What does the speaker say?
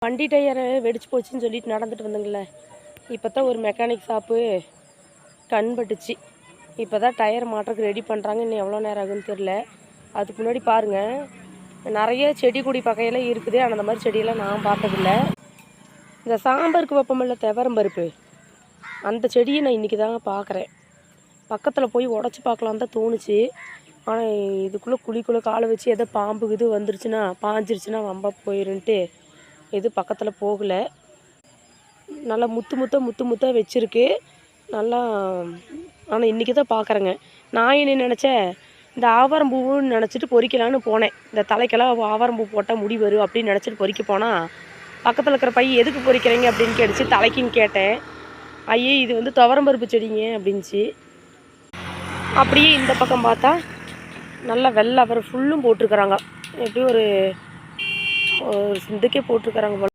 வண்டி டயர் வெடிச்சு போச்சுன்னு சொல்லிட்டு நடந்துட்டு வந்தங்கள, இப்போ தான் ஒரு மெக்கானிக் ஷாப்பு கண் பட்டுச்சு. இப்போ தான் டயர் மாட்டுறதுக்கு ரெடி பண்ணுறாங்க. இன்னும் எவ்வளோ நேரம் ஆகுன்னு தெரில. அதுக்கு முன்னாடி பாருங்கள், நிறைய செடி கொடி பகையெல்லாம் இருக்குது. ஆனால் அந்த மாதிரி செடியெல்லாம் நான் பார்த்ததில்ல. இந்த சாம்பாருக்கு வைப்பமில்ல துவரம் பருப்பு, அந்த செடியை நான் இன்றைக்கி தாங்க பார்க்குறேன். பக்கத்தில் போய் உடச்சி பார்க்கலாம் தான் தோணுச்சு. ஆனால் இதுக்குள்ளே குழிக்குள்ளே காலை வச்சு எதோ பாம்பு இது வந்துருச்சுன்னா பாஞ்சிருச்சுன்னா வம்பா போயிருன்ட்டு எது பக்கத்தில் போகலை. நல்லா முத்து முத்தாக வச்சுருக்கு நல்லா. ஆனால் இன்றைக்கி தான் பார்க்குறேங்க. நான் என்ன நினச்சேன், இந்த ஆவாரம்பூன்னு நினச்சிட்டு பொறிக்கலான்னு போனேன். இந்த தலைக்கெல்லாம் ஆவாரம்பூ போட்டால் முடி வரும் அப்படின்னு நினச்சிட்டு பொறிக்க போனால், பக்கத்தில் இருக்கிற பையன் எதுக்கு பொறிக்கிறீங்க அப்படின்னு கேட்டுச்சு. தலைக்குன்னு கேட்டேன். ஐயே இது வந்து துவரம்பருப்பு செடிங்க அப்படின்ச்சு. அப்படியே இந்த பக்கம் பார்த்தா நல்லா வெள்ளை அவரை ஃபுல்லும் போட்டிருக்கிறாங்க. எப்படியும் ஒரு இதுக்கே போட்டிருக்கிறாங்க போல.